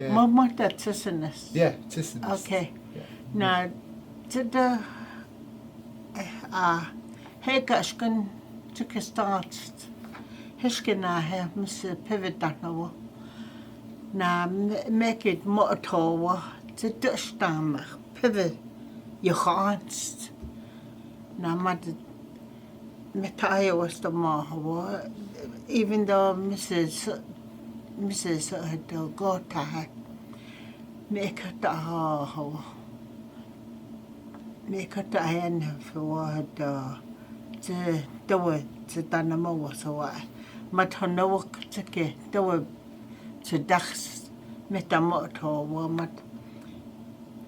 Yeah. Mata tisinus. Yeah, tissiness. Okay. Yeah. Na tida hegashkan tikistart hiskina he mis pivotanawa. Na mekit motowa tidustammer pivot je ganst. Na mat metaya was the mahawa even though Mrs. had got her make it hawa. Make it a hen for the door to Danamo was away. Matonowak to get the to dachs metamoto womat.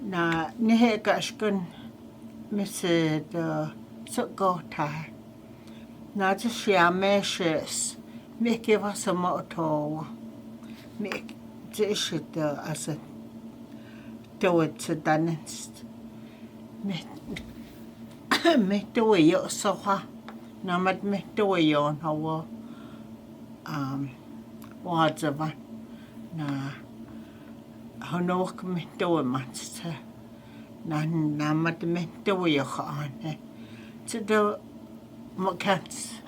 Na nehegashkun Miss the so got her. Na just share meshes. Make give us a motto. Make this as a do it to dance. Me do yo so ha. Na mat me do yo on how words of na honok me do mats na mat me do yo on to do mocats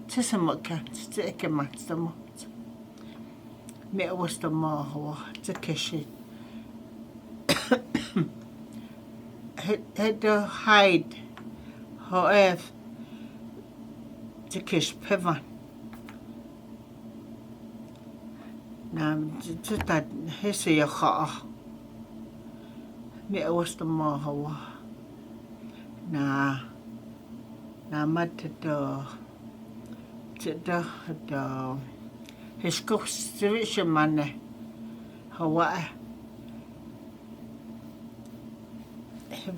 to some mocats to ek mats the mot me was the more to kiss it had to hide however to kiss pivan na just that his ya me was the more na mat to his constitution man Hawaii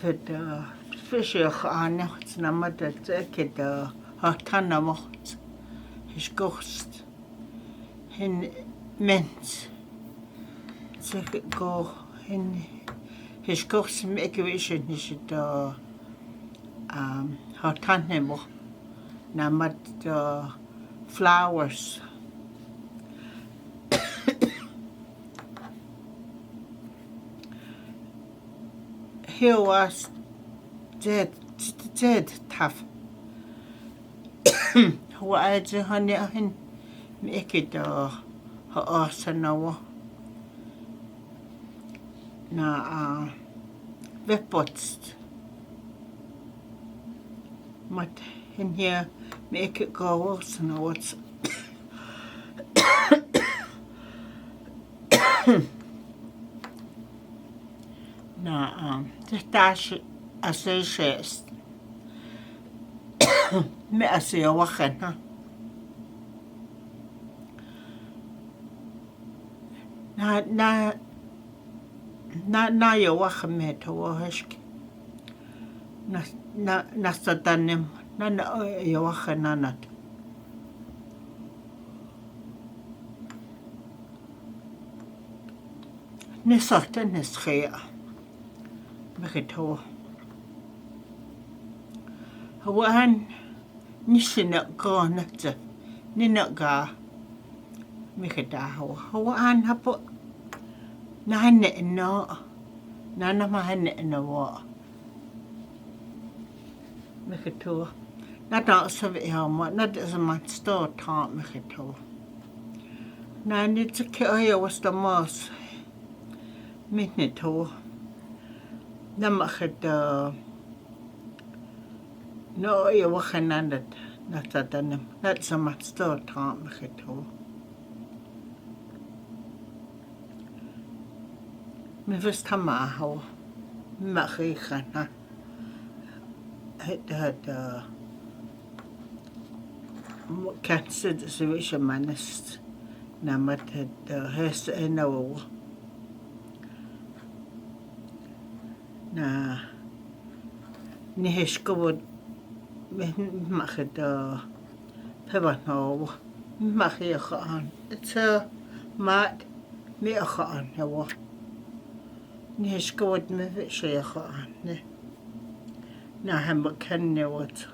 but fish on it's not that kid hatana mocht his ghost in mint so go in his ghost make vision is hatana mo na mat flowers he was dead tough. Why is honey in make it her arsenal? Na wepots. Mat in here make it go worse and what's na the dash associates me asi wachen ha na yo wachen me to wahisk na satanim na yo wachen nanat ne sorten is gea Begito. Hawan nisina go nata nina ga mikita hawan hapo na no na mahane no wa mikito na da sabi ha mo na da sama sto ta mikito na ni tike ayo was the most minito namakit no yo wakhanandat natatanim nat samat sto tam khito me vist hama ho makhi khana had cancer situation manist namat has no na ni heskobod makhet pebano makhi khan it's a mat me khan hawa ni heskobod me shay khan ne na ham kan ne wat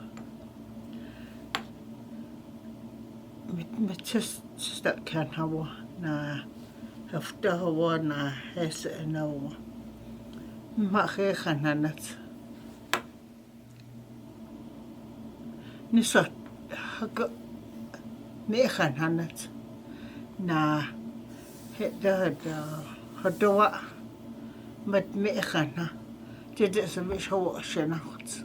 mit just that can hawa na Haftahawa na hese nawa. Ma'ke khananat. Nisot haka me khananat na heda hadawa mat me khana. Jede se me shawa shenakut.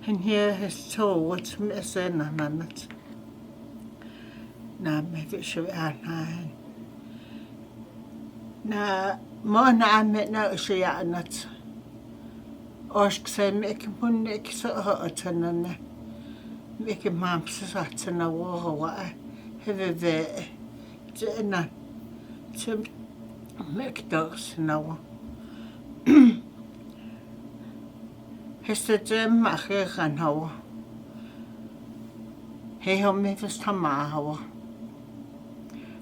And here his toe what's me se nananat. Na me vishu ana. Na Myrna ame na ushia anat. Oshk se meke munne ki so hotanane. Meke mamsa satana wa heve ve jena. Tim mek dogs nawa. Hesta jem mache kan hawa. He ho me vestama hawa.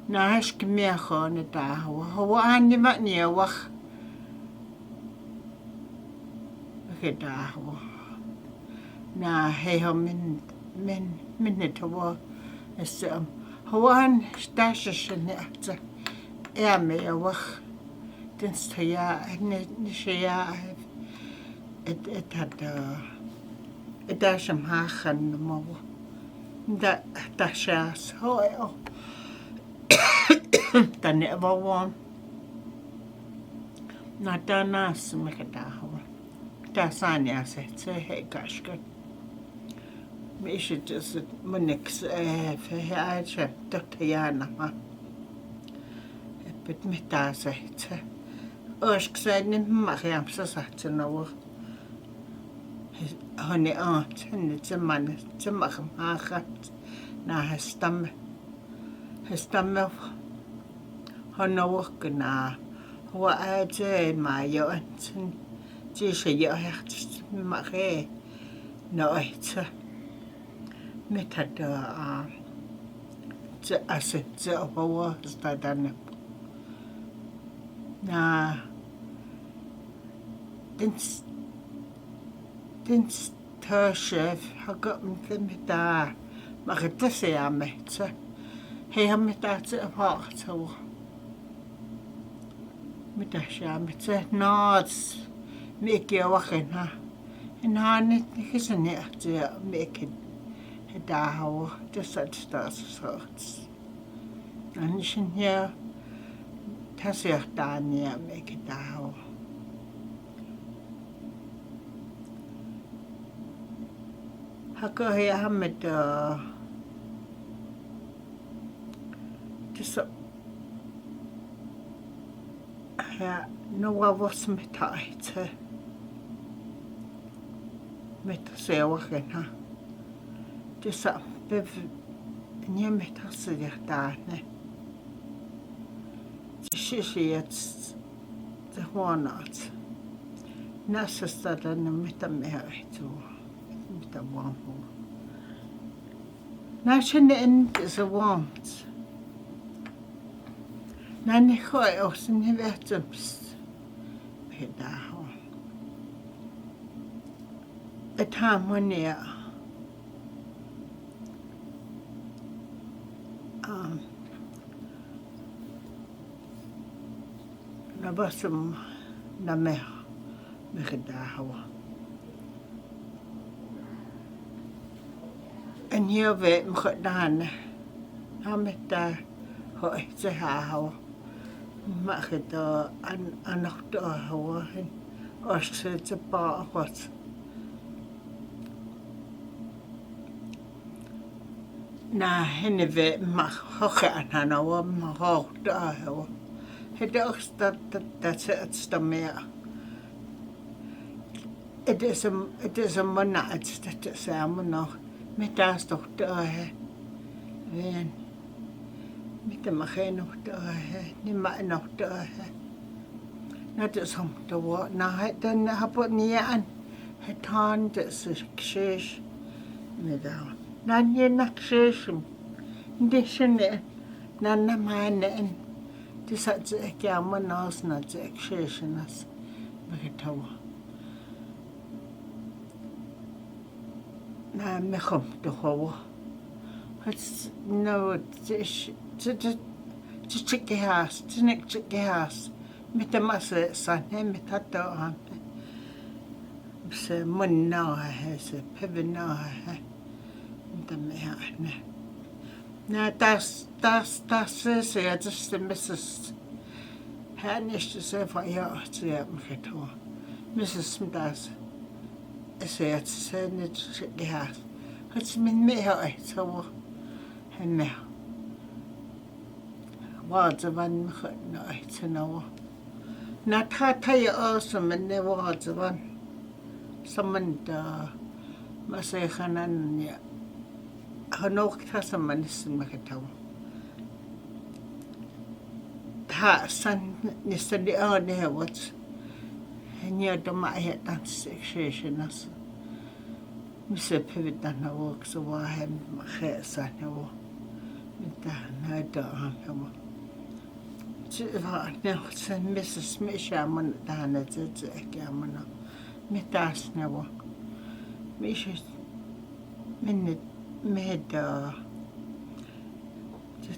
Na hask meer gaan da hawa. Hawa ani wat nie wag. Da hawa. Na he ho min net hawa. Es hawa an stasje ne at. Me wag. Den staya ne shaya. Het had het sham hagen mo. Da shas ho. Dan ne warm. Na dana smeke da hawa. Da sanya se he gashka. Me should just munix for her Dr. Yana ma. Bit me da se. Osk said ni Mariam sa satna. Honey aunt and it's a man to Machat na hestam Honowork na what I say my aunt and Jisha your heart Marie no it's metad asset of our stadan na den tørchef har kommet med der Marita ser med så har med der til har så med der skærm til nås med gjorde her en han ikke sådan her til med der har det sat der så han her der ser der nær med der har Haka he hamet just no was met uit met zewagen ha just bev nie met hasig daar ne shishi jetzt de honat nasa dan met meer toe the warm. Nation end is a warmth. Nanny hoy os in vertums. Pedaho. At harmonia. Nabasum na me pedaho. En hier weet me gedaan. Met daar hoe ze hou. Mag het daar aan nog daar houden. Als ze te paar wat. Na henne weet mag hoge aan haar nou maar hoog daar houden. Het ook dat ze het staan meer. Het is een monaat dat ze samen nog. Met daar toch daar wen met de mag nog daar niet maar nog daar dat is om te worden nou dan heb ik niet aan het hand is succes met daar dan je succes deze ne dan na mijn en die zat ik ja maar naast na succes nas begrijp na me kom te houden. Het nou het Chickihas, Tinik chickihas. Mitamasa son, him tato, se munna, se pivina, the me. Now that's it, I just the Mrs. Hanish to say for you to Mikato. Mrs. Smithas, I say it's saying it chickihas. It's me, so, and now. Words of one to know. Not Tata awesome and the words of one. Someone must say Hanan, Hanok Tassaman is in Makato. Ha, son, yesterday, oh, there was. And you don't my head that situation as Mr. Pivot done her work, so I have my hair son. I don't know. Sen Mrs. Smith man dana zeze gamana mitas newo mish minute med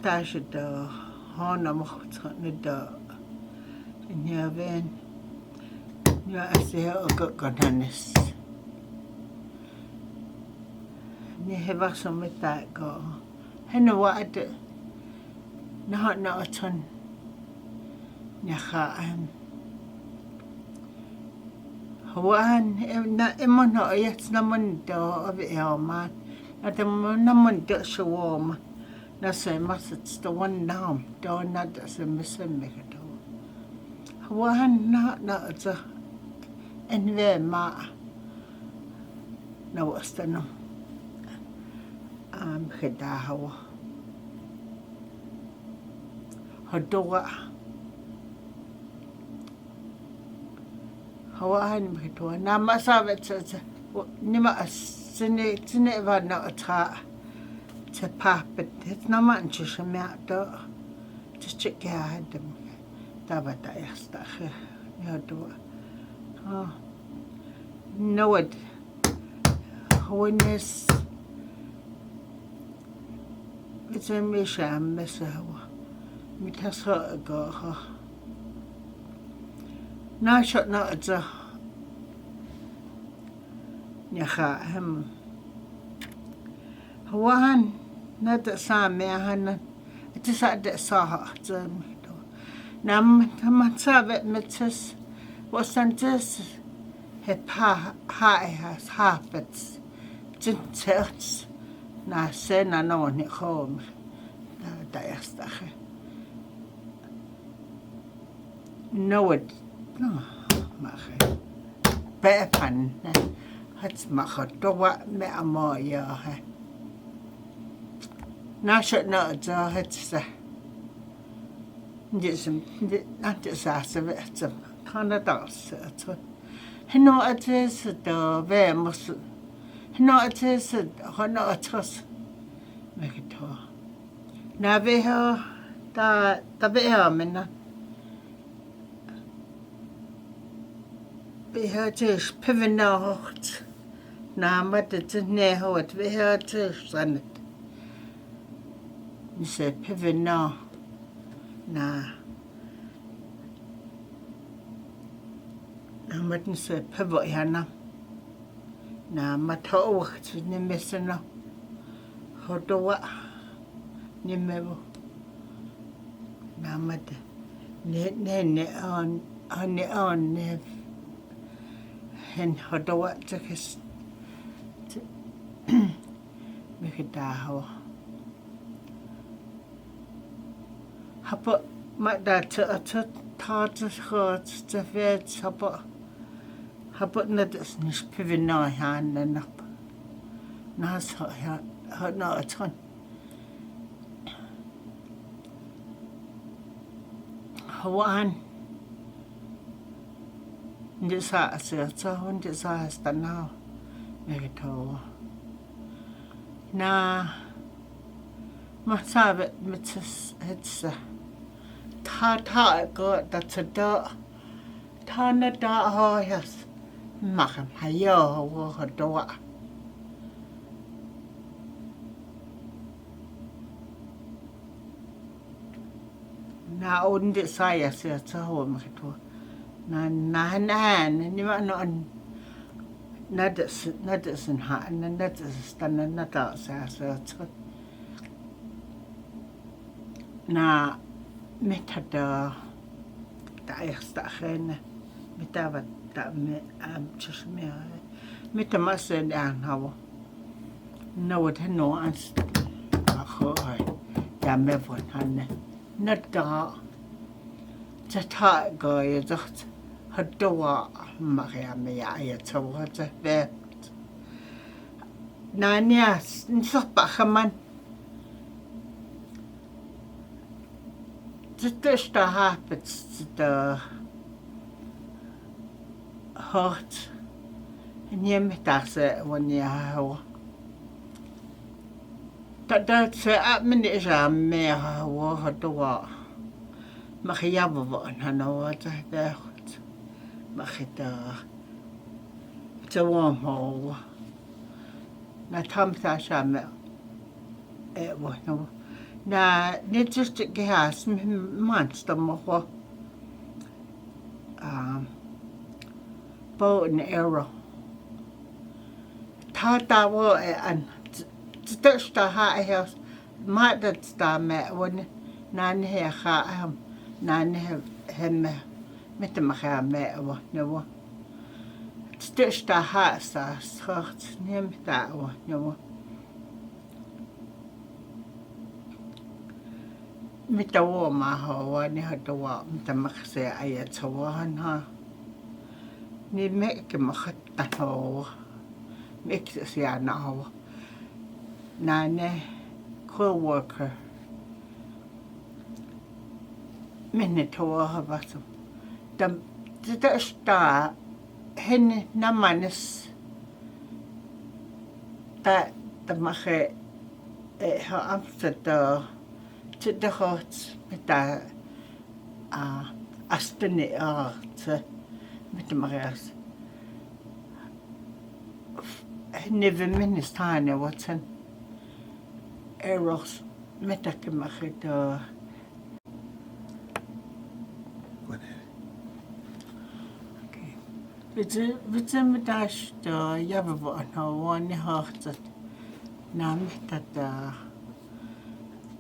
tash da hana mocht ne da nya ven nya ase godanis ni heva som ta go hena wa at na aton Naka Hawan na emono yet naman do of elman at the naman do shawom na say must it's the one now do not as a missing mekato Hawan na it's a enve ma na was the no hedahawa Hodoa Hawahan mito na masabit sa nima sine va na ata sa papet het naman siya siya to just check ya dem tabata yasta ya to no what hones it's a misha mesawa mitasa go Na shot na it's a Yaha Hawan na that Sam Mehan it is at that saw Nam Tamatsavet Mitzes was this Hepa high has habits Jints na sen na no ni home Diastache No it No, mache. Bepan, het mache doa me amo ja he. Na shot no zo het se. Dit not is as of it. Canada so. Hino it is the ve mus. Hino it is hono atos. Make it to. Na ve ho da ve ho mena. Vi har til pivenocht. Nama det til næhåret. Vi har til sandet. Vi ser piveno. Na. Nama den ser pivo i hana. Nama tågt. Ni misser nå. Hodoa. Ni mevo. Nama det. Ne on. Hen hodoa til kist. Mycket daho. Hapa magda til tartes til fed hapa nedes nis pivino han nap. Nas hat na aton. Hawan Ndi sa sa ndi sa stanao megato na masabe mitzes hetsa ta go that's a da ta na da ho yes makam hayo wo hodoa Na onde saya se taho makito. Na ni ma no nadas en ha nadas stanna nata sa na metada ta ersta gene metava ta me tshme metamasen an hawo no it no ans a ja me von hanne nata ta go ye zacht hadwa maria me ya tawata be nania nsapa khaman das da happens the heart niem tase wonia ho da se a mini ja me ho hadwa maria von hanawata be Machita warm hole. Na tamsa shame no. Na net just gas monster mo bow and arrow. Ta wo an sta ha house mat that sta me when nan he ha nan hem met de maga me wa no stitch da ha sa schacht nem da wa no mit da wa ma ha wa ne ha da wa mit ma se ay tsawan ha ni me ke ma khatta ho me ke sia na ho na ne co-worker minne to ha ba da sta hen na manes da mache ha amsterdam da hot mit da astene mit dem Maras never ministane watson eros mit da mache da Bitte mit das da ja wir waren hart na mit da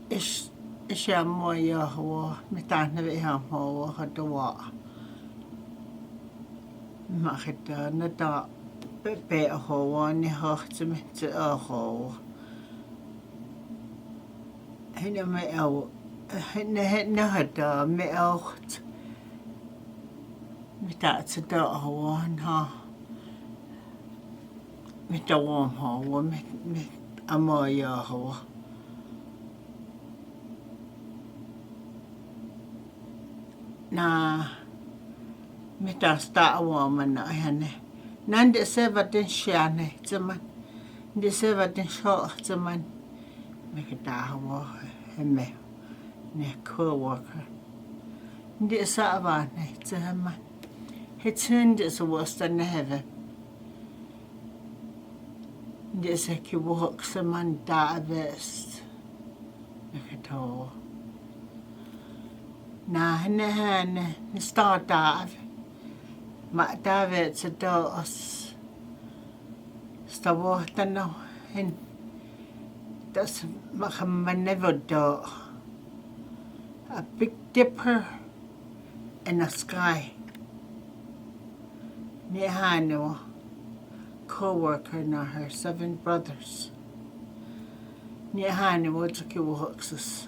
ist ja moja ho mit da wir haben ho hat wa mach da na da be ho waren hart mit ho hina me au hina hat me auch mit da da hoan ha mit da warm ha mit amoya ho na mit da sta warm na hane nan de seva den shane zaman de seva den sho zaman mit da ho me ne co-worker de sa va ne zaman Hitchen is worse than heaven. This a ki walk some man da vest. Look at all. Na hane star da. Ma David to do us. Sta water no hin. Das man never do. A big dipper in the sky. Nehano, co-worker na her 7 brothers. Nehano what's a kiwahoxus.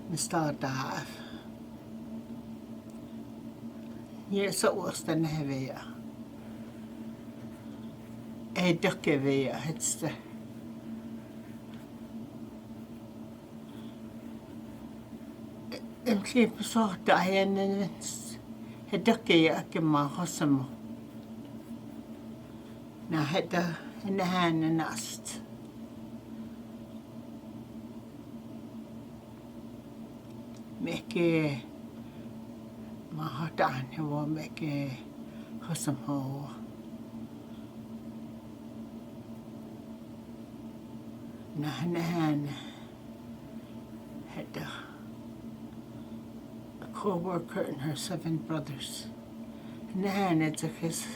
Mr. Dave. Yes, it was the Nevia. A duckavia, it's the Keep so dying and a ducky a ma hossamo. Now had the in the hand and nest. Make a ma hot on who will make a hossamo. Now in the hand. had a co-worker and her 7 brothers. And it's a his.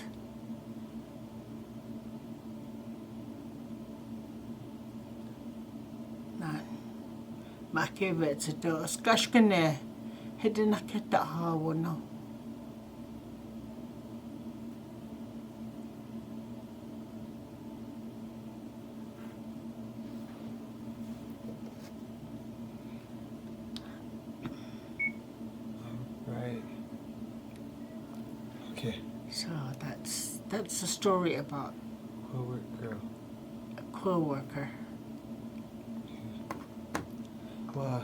Makevets a do skashkane hidden a keta hawono. Right. Okay. So that's a story about a co-worker. Wow.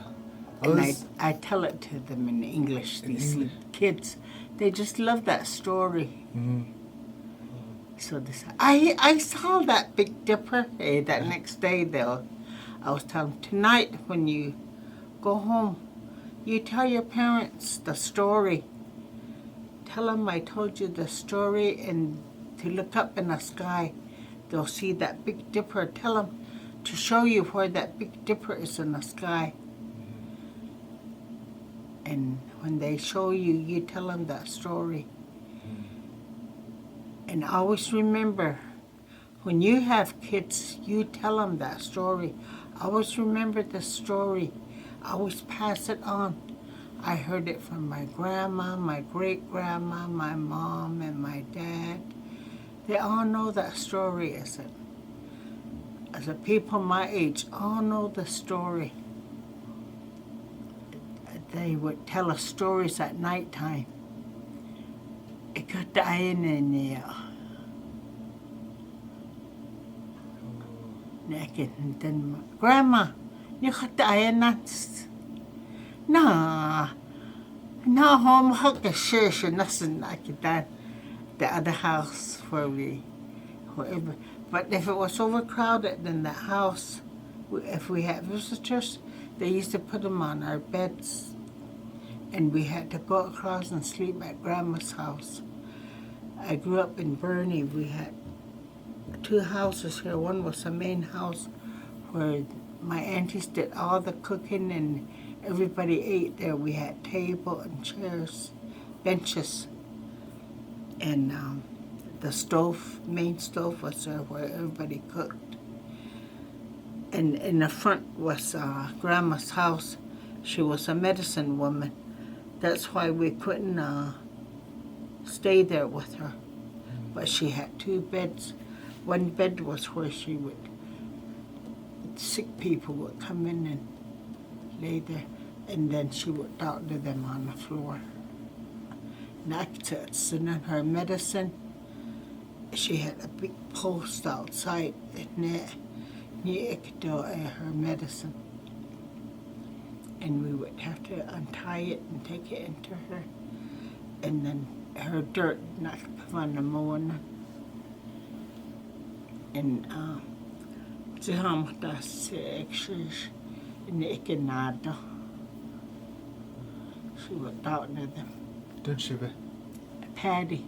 And I tell it to them in English, these kids. They just love that story. Mm-hmm. So this, I saw that Big Dipper. That next day, though, I was telling them, tonight when you go home, you tell your parents the story. Tell them I told you the story, and to look up in the sky, they'll see that Big Dipper. Tell them to show you where that Big Dipper is in the sky. And when they show you, you tell them that story. And always remember, when you have kids, you tell them that story. Always remember the story. Always pass it on. I heard it from my grandma, my great-grandma, my mom, and my dad. They all know that story, as a people my age, all know the story. They would tell us stories at nighttime. Grandma, you got the nuts. No, home hook a church and nothing like that. The other house wherever. But if it was overcrowded, then the house, if we had visitors, they used to put them on our beds. And we had to go across and sleep at Grandma's house. I grew up in Burnie. We had 2 houses here. One was the main house where my aunties did all the cooking and everybody ate there. We had table and chairs, benches. And the stove, main stove was there where everybody cooked. And in the front was Grandma's house. She was a medicine woman. That's why we couldn't stay there with her. But she had 2 beds. One bed was where sick people would come in and lay there, and then she would doctor them on the floor. And her medicine, she had a big post outside near her medicine. And we would have to untie it and take it into her. And then her dirt, not on the morning. And she would doctor them. Don't she be? Patty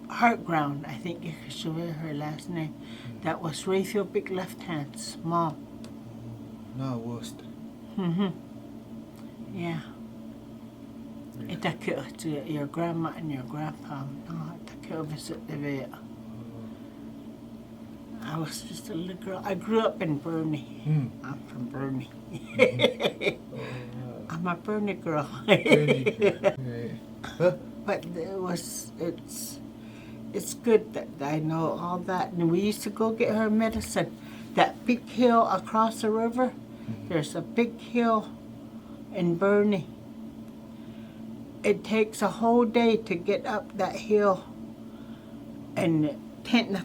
Heartground, I think you could show her last name. That was Rayfield Big Left Hand, small. No, worst. Yeah. Ita kio to your grandma and your grandpa. No, ita kio visit the vet. I was just a little girl. I grew up in Burnie. I'm from Burnie. I'm a Burnie girl. But it's good that I know all that. And we used to go get her medicine. That big hill across the river, there's a big hill in Burnie. It takes a whole day to get up that hill. And tent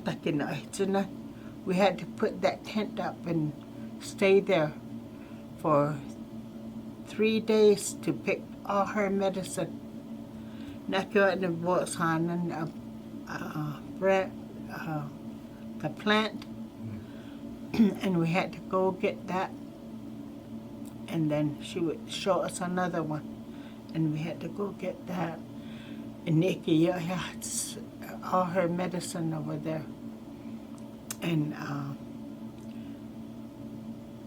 we had to put that tent up and stay there for 3 days to pick all her medicine. The plant, and we had to go get that, and then she would show us another one, and we had to go get that. And Nikki, it's all her medicine over there. And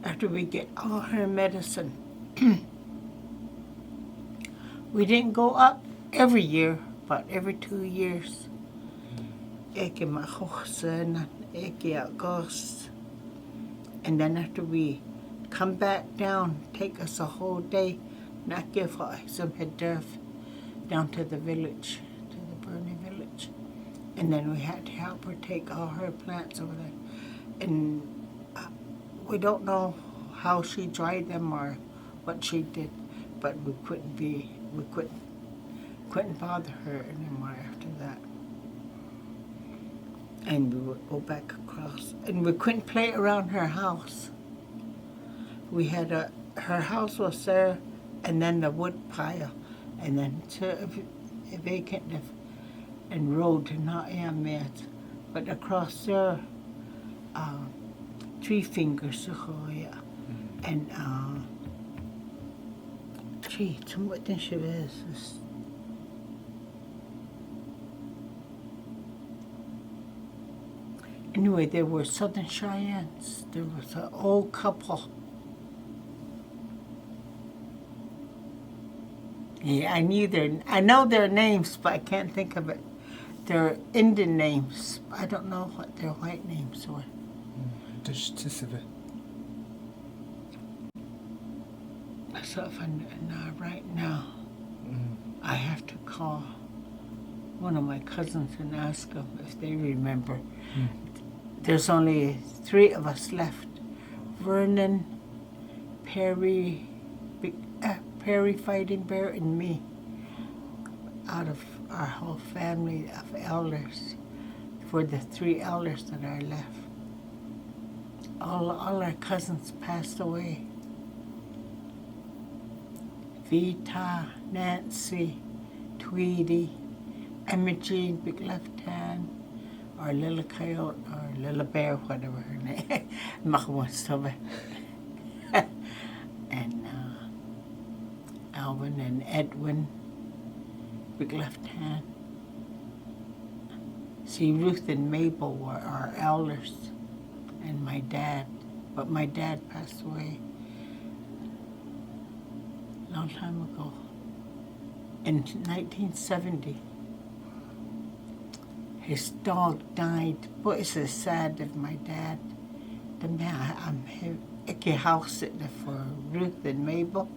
after we get all her medicine. We didn't go up every year, but every 2 years. Eke mahochsen, eke agos. And then after we come back down, take us a whole day, not give us some hedurf down to the village, to the Burney village. And then we had to help her take all her plants over there. And we don't know how she dried them or what she did, but we couldn't bother her anymore after that. And we would go back across, and we couldn't play around her house. We had her house was there, and then the wood pile, and then a vacant and road not met, but across there, 3 fingers and gee, what did she is? Anyway, there were Southern Cheyennes. There was an old couple. Yeah, I know their names, but I can't think of it. They're Indian names. I don't know what their white names were. So if right now, I have to call one of my cousins and ask them if they remember. There's only 3 of us left. Vernon, Perry Fighting Bear, and me. Out of our whole family of elders, for the 3 elders that are left. All our cousins passed away. Vita, Nancy, Tweety, Imogene, Big Left Hand, or Little Coyote, or Little Bear, whatever her name, and Alvin and Edwin, Big Left Hand. See, Ruth and Mabel were our elders, and my dad, but my dad passed away a long time ago, in 1970. His dog died. Boy, it's so sad of my dad. The man, I'm house sitting for Ruth and Mabel,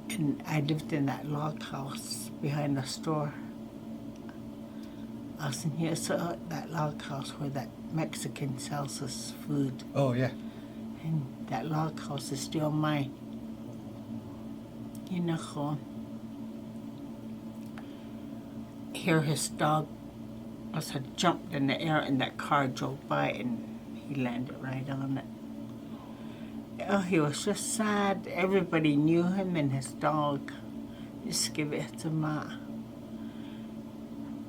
and I lived in that log house behind the store. I was in here, so that log house where that Mexican sells us food. Oh, yeah. And that log house is still mine. You know, here his dog must have jumped in the air and that car drove by and he landed right on it. Oh, he was just sad. Everybody knew him and his dog. Just give it to Ma.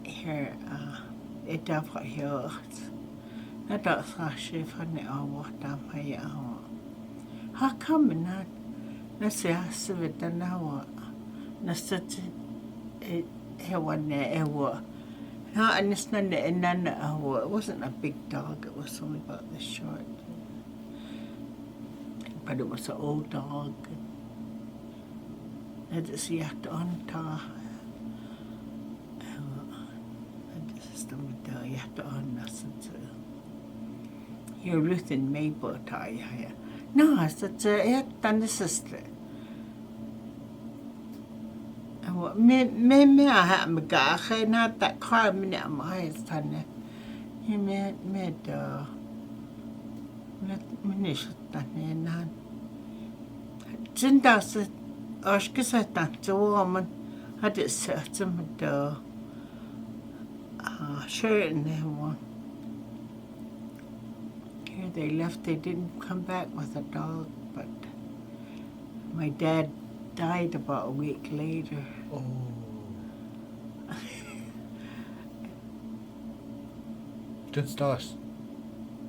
Here, it does what he was. I don't say funny or what I'm. How come not? Let's say I see it now. Let's say it wasn't ever. No, and it's not it wasn't a big dog. It was only about this short. But it was an old dog. I just have to untie. You have to listen to. Here, Ruth and Mabel tie you. No, I said, the sister. Me, I have me got not that car me at my son. He made Minish Tanan. Zindas, Oshkisatan, the woman had it certain with the shirt in there one. Here they left, they didn't come back with a dog, but my dad died about a week later. Oh. Didn't start.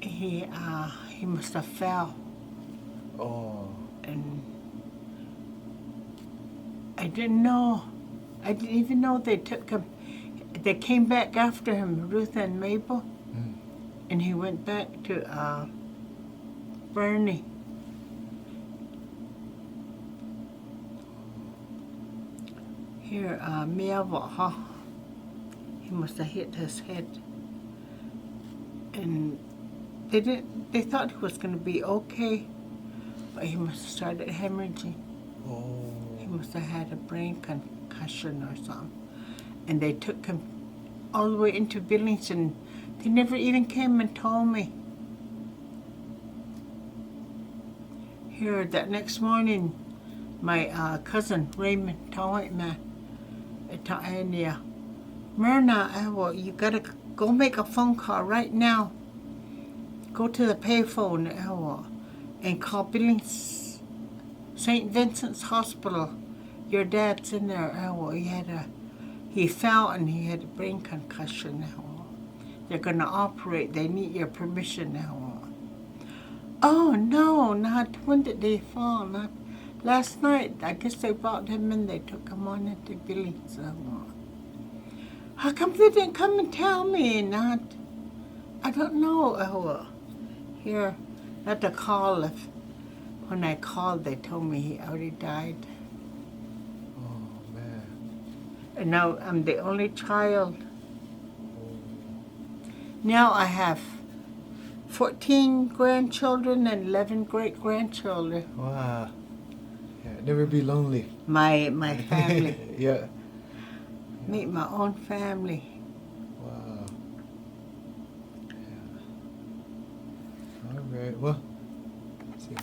He must have fell. Oh. And I didn't know. I didn't even know they took him. They came back after him, Ruth and Mabel, and he went back to Bernie. Here, Mia, he must have hit his head. And they thought he was going to be okay, but he must have started hemorrhaging. Oh. He must have had a brain concussion or something. And they took him all the way into Billings, and they never even came and told me. Here, that next morning, my cousin, Raymond, told me, Myrna, well, you gotta go make a phone call right now. Go to the payphone and call Billings St. Vincent's Hospital. Your dad's in there. He fell and he had a brain concussion. They're gonna operate. They need your permission. Oh no, not when did they fall? Not last night. I guess they brought him in. They took him on into Billings. How come they didn't come and tell me? I don't know. Here, I had to call. When I called, they told me he already died. Oh, man. And now I'm the only child. Oh. Now I have 14 grandchildren and 11 great-grandchildren. Wow. Yeah, never be lonely. My family. Yeah. Meet my own family. Wow. Yeah. All right. Well, let's see.